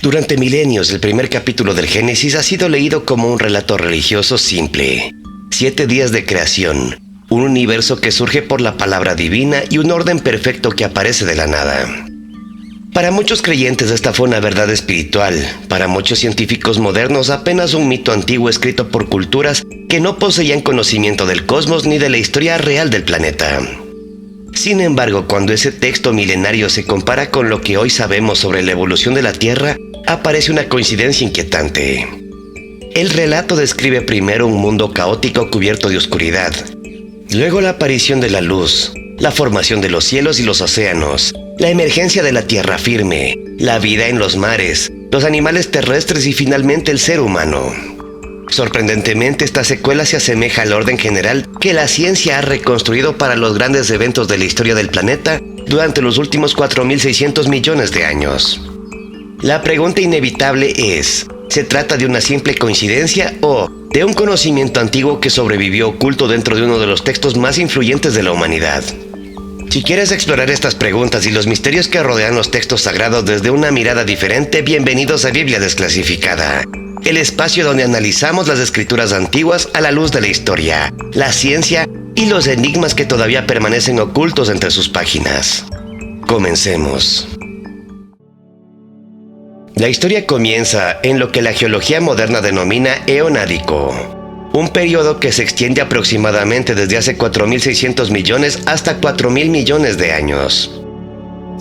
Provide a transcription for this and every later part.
Durante milenios, el primer capítulo del Génesis ha sido leído como un relato religioso simple. 7 días de creación, un universo que surge por la palabra divina y un orden perfecto que aparece de la nada. Para muchos creyentes esta fue una verdad espiritual, para muchos científicos modernos apenas un mito antiguo escrito por culturas que no poseían conocimiento del cosmos ni de la historia real del planeta. Sin embargo, cuando ese texto milenario se compara con lo que hoy sabemos sobre la evolución de la Tierra, aparece una coincidencia inquietante. El relato describe primero un mundo caótico cubierto de oscuridad, luego la aparición de la luz, la formación de los cielos y los océanos, la emergencia de la tierra firme, la vida en los mares, los animales terrestres y finalmente el ser humano. Sorprendentemente, esta secuela se asemeja al orden general que la ciencia ha reconstruido para los grandes eventos de la historia del planeta durante los últimos 4.600 millones de años. La pregunta inevitable es, ¿se trata de una simple coincidencia o de un conocimiento antiguo que sobrevivió oculto dentro de uno de los textos más influyentes de la humanidad? Si quieres explorar estas preguntas y los misterios que rodean los textos sagrados desde una mirada diferente, bienvenidos a Biblia Desclasificada, el espacio donde analizamos las escrituras antiguas a la luz de la historia, la ciencia y los enigmas que todavía permanecen ocultos entre sus páginas. Comencemos. La historia comienza en lo que la geología moderna denomina Eón Ádico, un periodo que se extiende aproximadamente desde hace 4.600 millones hasta 4.000 millones de años.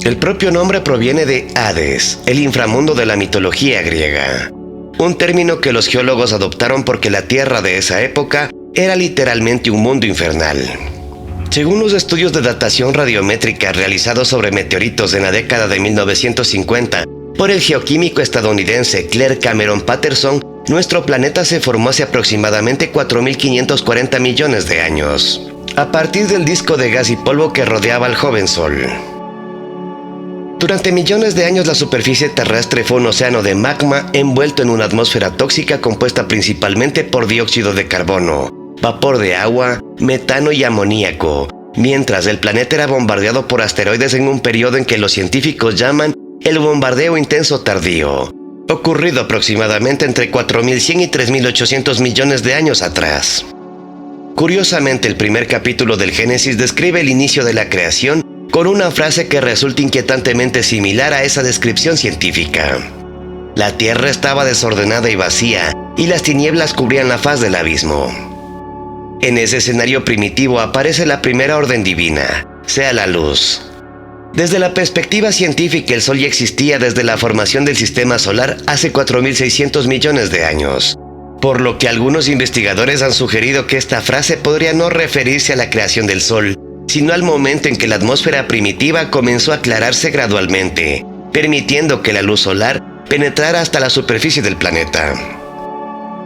El propio nombre proviene de Hades, el inframundo de la mitología griega, un término que los geólogos adoptaron porque la Tierra de esa época era literalmente un mundo infernal. Según los estudios de datación radiométrica realizados sobre meteoritos en la década de 1950, por el geoquímico estadounidense Clair Cameron Patterson, nuestro planeta se formó hace aproximadamente 4.540 millones de años, a partir del disco de gas y polvo que rodeaba al joven Sol. Durante millones de años la superficie terrestre fue un océano de magma envuelto en una atmósfera tóxica compuesta principalmente por dióxido de carbono, vapor de agua, metano y amoníaco, mientras el planeta era bombardeado por asteroides en un periodo en que los científicos llaman el bombardeo intenso tardío, ocurrido aproximadamente entre 4.100 y 3.800 millones de años atrás. Curiosamente, el primer capítulo del Génesis describe el inicio de la creación con una frase que resulta inquietantemente similar a esa descripción científica. La tierra estaba desordenada y vacía, y las tinieblas cubrían la faz del abismo. En ese escenario primitivo aparece la primera orden divina, sea la luz. Desde la perspectiva científica, el Sol ya existía desde la formación del sistema solar hace 4.600 millones de años, por lo que algunos investigadores han sugerido que esta frase podría no referirse a la creación del Sol, sino al momento en que la atmósfera primitiva comenzó a aclararse gradualmente, permitiendo que la luz solar penetrara hasta la superficie del planeta.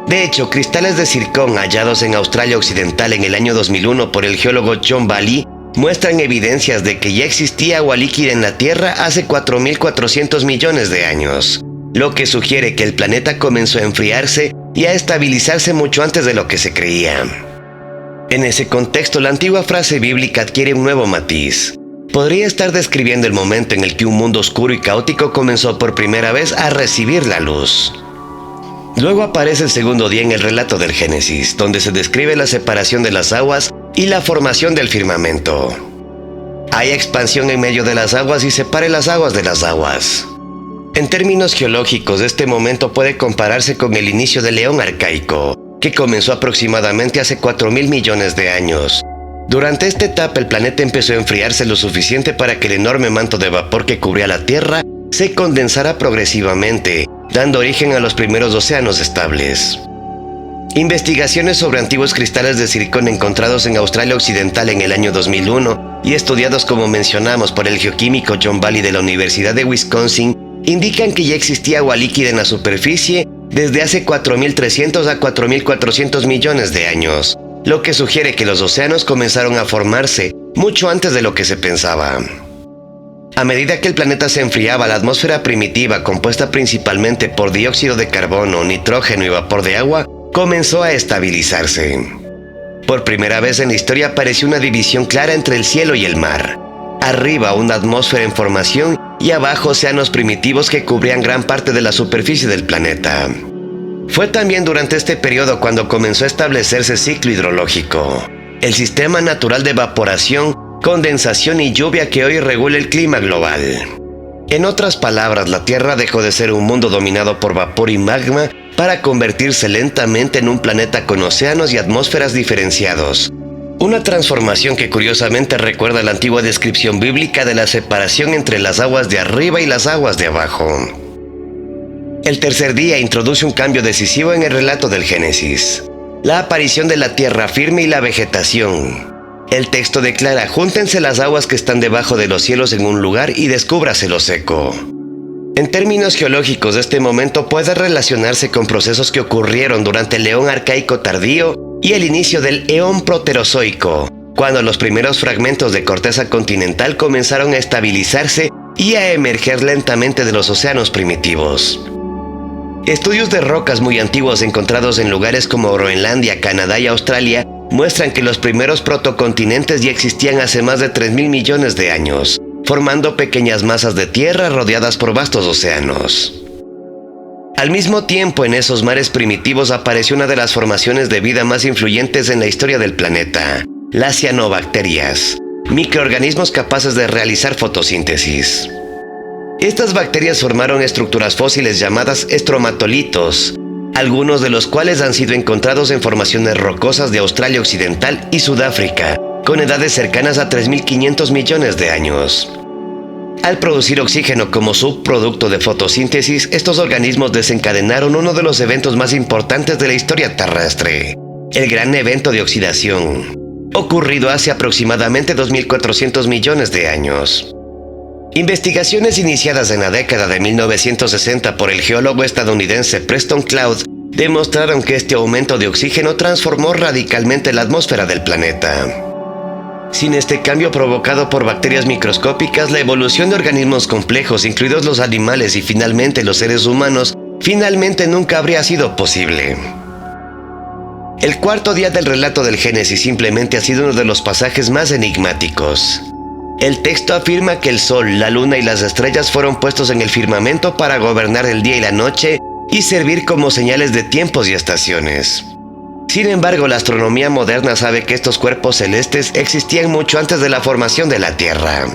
De hecho, cristales de zircón hallados en Australia Occidental en el año 2001 por el geólogo John Bailey muestran evidencias de que ya existía agua líquida en la Tierra hace 4.400 millones de años, lo que sugiere que el planeta comenzó a enfriarse y a estabilizarse mucho antes de lo que se creía. En ese contexto, la antigua frase bíblica adquiere un nuevo matiz. Podría estar describiendo el momento en el que un mundo oscuro y caótico comenzó por primera vez a recibir la luz. Luego aparece el segundo día en el relato del Génesis, donde se describe la separación de las aguas y la formación del firmamento. Hay expansión en medio de las aguas y separa las aguas de las aguas. En términos geológicos, este momento puede compararse con el inicio del Eón Arcaico, que comenzó aproximadamente hace 4.000 millones de años. Durante esta etapa, el planeta empezó a enfriarse lo suficiente para que el enorme manto de vapor que cubría la Tierra se condensara progresivamente, dando origen a los primeros océanos estables. Investigaciones sobre antiguos cristales de zircón encontrados en Australia Occidental en el año 2001 y estudiados, como mencionamos, por el geoquímico John Bailey de la Universidad de Wisconsin, indican que ya existía agua líquida en la superficie desde hace 4.300 a 4.400 millones de años, lo que sugiere que los océanos comenzaron a formarse mucho antes de lo que se pensaba. A medida que el planeta se enfriaba, la atmósfera primitiva, compuesta principalmente por dióxido de carbono, nitrógeno y vapor de agua, comenzó a estabilizarse. Por primera vez en la historia apareció una división clara entre el cielo y el mar. Arriba una atmósfera en formación y abajo océanos primitivos que cubrían gran parte de la superficie del planeta. Fue también durante este periodo cuando comenzó a establecerse ciclo hidrológico, el sistema natural de evaporación, condensación y lluvia que hoy regula el clima global. En otras palabras, la Tierra dejó de ser un mundo dominado por vapor y magma para convertirse lentamente en un planeta con océanos y atmósferas diferenciados. Una transformación que curiosamente recuerda la antigua descripción bíblica de la separación entre las aguas de arriba y las aguas de abajo. El tercer día introduce un cambio decisivo en el relato del Génesis: la aparición de la tierra firme y la vegetación. El texto declara: júntense las aguas que están debajo de los cielos en un lugar y descúbrase lo seco. En términos geológicos, este momento puede relacionarse con procesos que ocurrieron durante el Eón arcaico tardío y el inicio del Eón proterozoico, cuando los primeros fragmentos de corteza continental comenzaron a estabilizarse y a emerger lentamente de los océanos primitivos. Estudios de rocas muy antiguos encontrados en lugares como Groenlandia, Canadá y Australia muestran que los primeros protocontinentes ya existían hace más de 3.000 millones de años, formando pequeñas masas de tierra rodeadas por vastos océanos. Al mismo tiempo, en esos mares primitivos apareció una de las formaciones de vida más influyentes en la historia del planeta: las cianobacterias, microorganismos capaces de realizar fotosíntesis. Estas bacterias formaron estructuras fósiles llamadas estromatolitos, algunos de los cuales han sido encontrados en formaciones rocosas de Australia Occidental y Sudáfrica, con edades cercanas a 3.500 millones de años. Al producir oxígeno como subproducto de fotosíntesis, estos organismos desencadenaron uno de los eventos más importantes de la historia terrestre: el gran evento de oxidación, ocurrido hace aproximadamente 2.400 millones de años. Investigaciones iniciadas en la década de 1960 por el geólogo estadounidense Preston Cloud demostraron que este aumento de oxígeno transformó radicalmente la atmósfera del planeta. Sin este cambio provocado por bacterias microscópicas, la evolución de organismos complejos, incluidos los animales y finalmente los seres humanos, nunca habría sido posible. El cuarto día del relato del Génesis simplemente ha sido uno de los pasajes más enigmáticos. El texto afirma que el sol, la luna y las estrellas fueron puestos en el firmamento para gobernar el día y la noche y servir como señales de tiempos y estaciones. Sin embargo, la astronomía moderna sabe que estos cuerpos celestes existían mucho antes de la formación de la Tierra.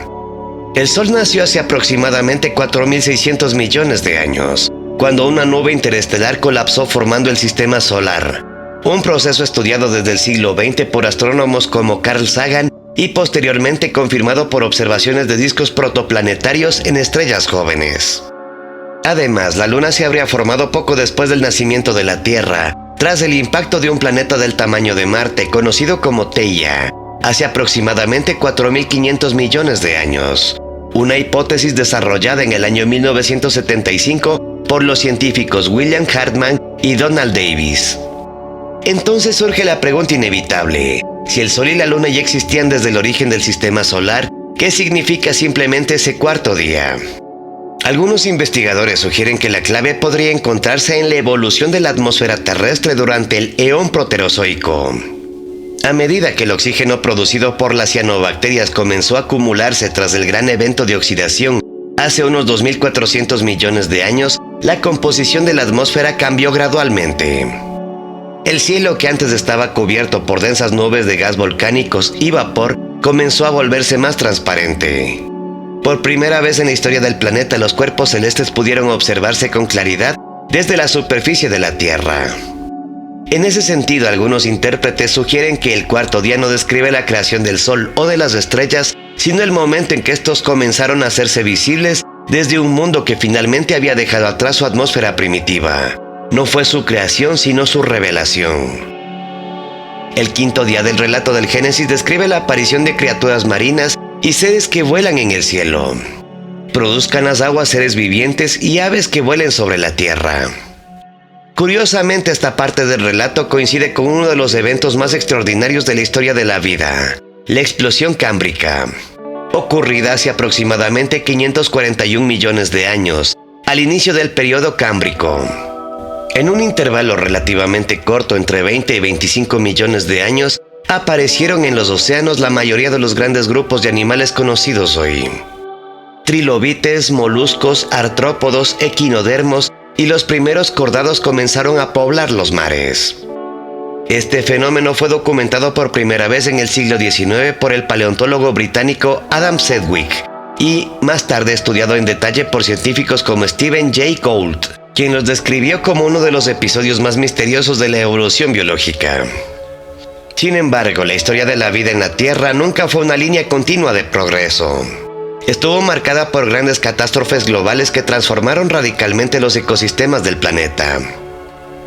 El Sol nació hace aproximadamente 4.600 millones de años, cuando una nube interestelar colapsó formando el Sistema Solar, un proceso estudiado desde el siglo XX por astrónomos como Carl Sagan y posteriormente confirmado por observaciones de discos protoplanetarios en estrellas jóvenes. Además, la Luna se habría formado poco después del nacimiento de la Tierra, tras el impacto de un planeta del tamaño de Marte, conocido como Theia, hace aproximadamente 4.500 millones de años. Una hipótesis desarrollada en el año 1975 por los científicos William Hartmann y Donald Davis. Entonces surge la pregunta inevitable: si el Sol y la Luna ya existían desde el origen del Sistema Solar, ¿qué significa simplemente ese cuarto día? Algunos investigadores sugieren que la clave podría encontrarse en la evolución de la atmósfera terrestre durante el Eón proterozoico. A medida que el oxígeno producido por las cianobacterias comenzó a acumularse tras el gran evento de oxidación hace unos 2.400 millones de años, la composición de la atmósfera cambió gradualmente. El cielo, que antes estaba cubierto por densas nubes de gas volcánicos y vapor, comenzó a volverse más transparente. Por primera vez en la historia del planeta, los cuerpos celestes pudieron observarse con claridad desde la superficie de la Tierra. En ese sentido, algunos intérpretes sugieren que el cuarto día no describe la creación del Sol o de las estrellas, sino el momento en que estos comenzaron a hacerse visibles desde un mundo que finalmente había dejado atrás su atmósfera primitiva. No fue su creación, sino su revelación. El quinto día del relato del Génesis describe la aparición de criaturas marinas y seres que vuelan en el cielo. Produzcan las aguas seres vivientes y aves que vuelen sobre la tierra. Curiosamente, esta parte del relato coincide con uno de los eventos más extraordinarios de la historia de la vida: la explosión cámbrica, ocurrida hace aproximadamente 541 millones de años, al inicio del periodo cámbrico. En un intervalo relativamente corto, entre 20 y 25 millones de años, aparecieron en los océanos la mayoría de los grandes grupos de animales conocidos hoy. Trilobites, moluscos, artrópodos, equinodermos y los primeros cordados comenzaron a poblar los mares. Este fenómeno fue documentado por primera vez en el siglo XIX por el paleontólogo británico Adam Sedgwick y más tarde estudiado en detalle por científicos como Stephen Jay Gould, quien los describió como uno de los episodios más misteriosos de la evolución biológica. Sin embargo, la historia de la vida en la Tierra nunca fue una línea continua de progreso. Estuvo marcada por grandes catástrofes globales que transformaron radicalmente los ecosistemas del planeta.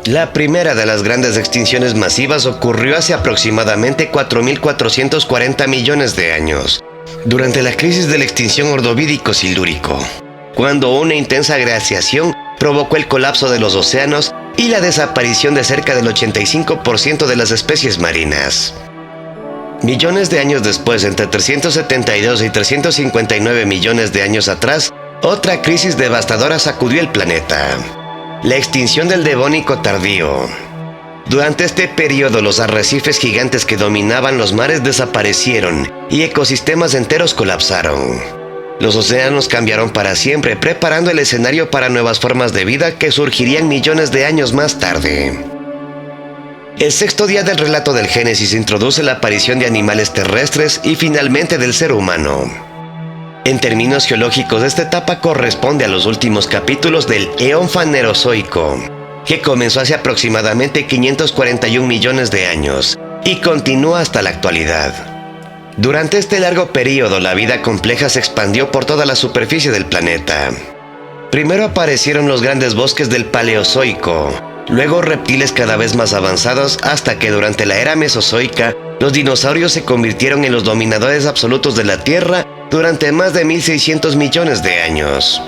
La primera de las grandes extinciones masivas ocurrió hace aproximadamente 4.440 millones de años, durante la crisis de la extinción ordovídico-silúrico, cuando una intensa glaciación provocó el colapso de los océanos y la desaparición de cerca del 85% de las especies marinas. Millones de años después, entre 372 y 359 millones de años atrás, otra crisis devastadora sacudió el planeta: la extinción del Devónico tardío. Durante este periodo, los arrecifes gigantes que dominaban los mares desaparecieron y ecosistemas enteros colapsaron. Los océanos cambiaron para siempre, preparando el escenario para nuevas formas de vida que surgirían millones de años más tarde. El sexto día del relato del Génesis introduce la aparición de animales terrestres y finalmente del ser humano. En términos geológicos, esta etapa corresponde a los últimos capítulos del Eón Fanerozoico, que comenzó hace aproximadamente 541 millones de años y continúa hasta la actualidad. Durante este largo periodo, la vida compleja se expandió por toda la superficie del planeta. Primero aparecieron los grandes bosques del Paleozoico, luego reptiles cada vez más avanzados, hasta que durante la era Mesozoica, los dinosaurios se convirtieron en los dominadores absolutos de la Tierra durante más de 1.600 millones de años.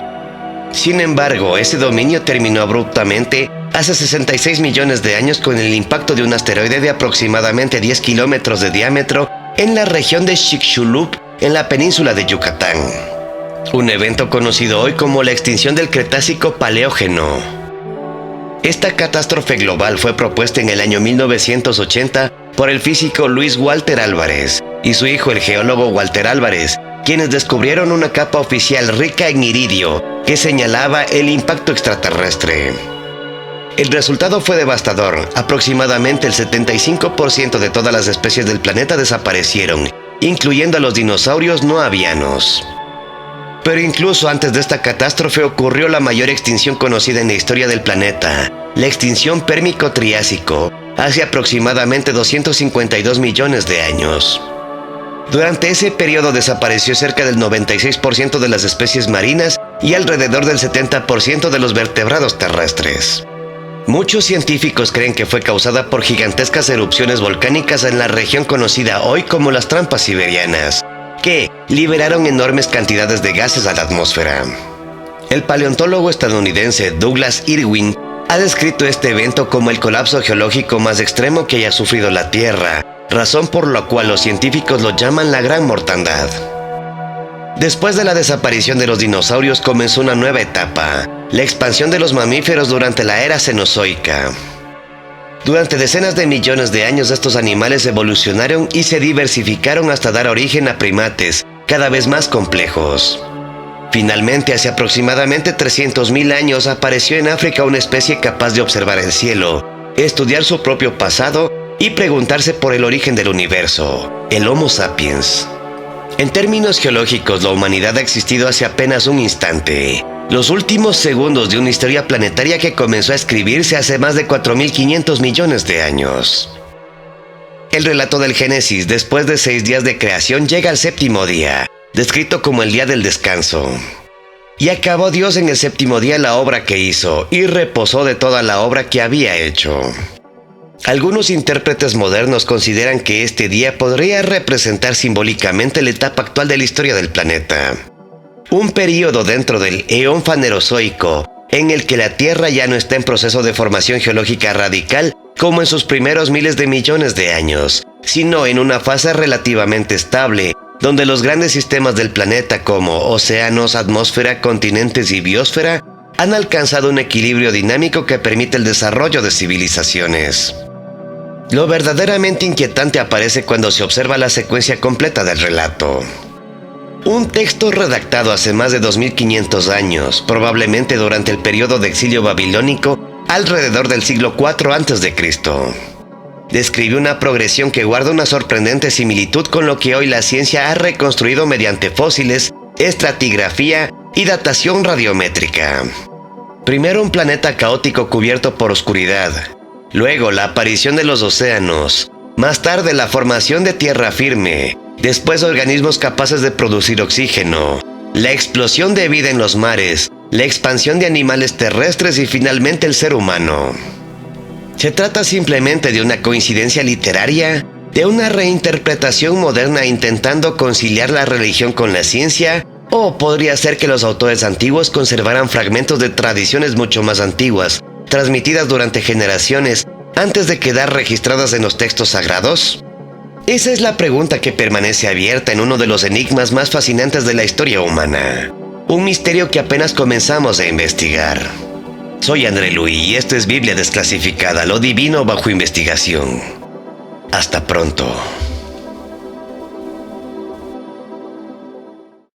Sin embargo, ese dominio terminó abruptamente hace 66 millones de años con el impacto de un asteroide de aproximadamente 10 kilómetros de diámetro en la región de Chicxulub, en la península de Yucatán. Un evento conocido hoy como la extinción del Cretácico Paleógeno. Esta catástrofe global fue propuesta en el año 1980 por el físico Luis Walter Álvarez y su hijo el geólogo Walter Álvarez, quienes descubrieron una capa oficial rica en iridio que señalaba el impacto extraterrestre. El resultado fue devastador. Aproximadamente el 75% de todas las especies del planeta desaparecieron, incluyendo a los dinosaurios no avianos. Pero incluso antes de esta catástrofe ocurrió la mayor extinción conocida en la historia del planeta, la extinción Pérmico-Triásico, hace aproximadamente 252 millones de años. Durante ese periodo desapareció cerca del 96% de las especies marinas y alrededor del 70% de los vertebrados terrestres. Muchos científicos creen que fue causada por gigantescas erupciones volcánicas en la región conocida hoy como las Trampas Siberianas, que liberaron enormes cantidades de gases a la atmósfera. El paleontólogo estadounidense Douglas Irwin ha descrito este evento como el colapso geológico más extremo que haya sufrido la Tierra, razón por la cual los científicos lo llaman la Gran Mortandad. Después de la desaparición de los dinosaurios comenzó una nueva etapa, la expansión de los mamíferos durante la era Cenozoica. Durante decenas de millones de años estos animales evolucionaron y se diversificaron hasta dar origen a primates cada vez más complejos. Finalmente, hace aproximadamente 300.000 años apareció en África una especie capaz de observar el cielo, estudiar su propio pasado y preguntarse por el origen del universo, el Homo sapiens. En términos geológicos, la humanidad ha existido hace apenas un instante, los últimos segundos de una historia planetaria que comenzó a escribirse hace más de 4.500 millones de años. El relato del Génesis, después de 6 días de creación, llega al séptimo día, descrito como el día del descanso. Y acabó Dios en el séptimo día la obra que hizo, y reposó de toda la obra que había hecho. Algunos intérpretes modernos consideran que este día podría representar simbólicamente la etapa actual de la historia del planeta. Un período dentro del Eón Fanerozoico, en el que la Tierra ya no está en proceso de formación geológica radical como en sus primeros miles de millones de años, sino en una fase relativamente estable, donde los grandes sistemas del planeta como océanos, atmósfera, continentes y biosfera han alcanzado un equilibrio dinámico que permite el desarrollo de civilizaciones. Lo verdaderamente inquietante aparece cuando se observa la secuencia completa del relato. Un texto redactado hace más de 2500 años, probablemente durante el periodo de exilio babilónico, alrededor del siglo IV a.C. Describe una progresión que guarda una sorprendente similitud con lo que hoy la ciencia ha reconstruido mediante fósiles, estratigrafía y datación radiométrica. Primero un planeta caótico cubierto por oscuridad, luego la aparición de los océanos, más tarde la formación de tierra firme, después organismos capaces de producir oxígeno, la explosión de vida en los mares, la expansión de animales terrestres y finalmente el ser humano. ¿Se trata simplemente de una coincidencia literaria? ¿De una reinterpretación moderna intentando conciliar la religión con la ciencia? ¿O podría ser que los autores antiguos conservaran fragmentos de tradiciones mucho más antiguas, transmitidas durante generaciones, antes de quedar registradas en los textos sagrados? Esa es la pregunta que permanece abierta en uno de los enigmas más fascinantes de la historia humana. Un misterio que apenas comenzamos a investigar. Soy André Luis y esto es Biblia Desclasificada, lo divino bajo investigación. Hasta pronto.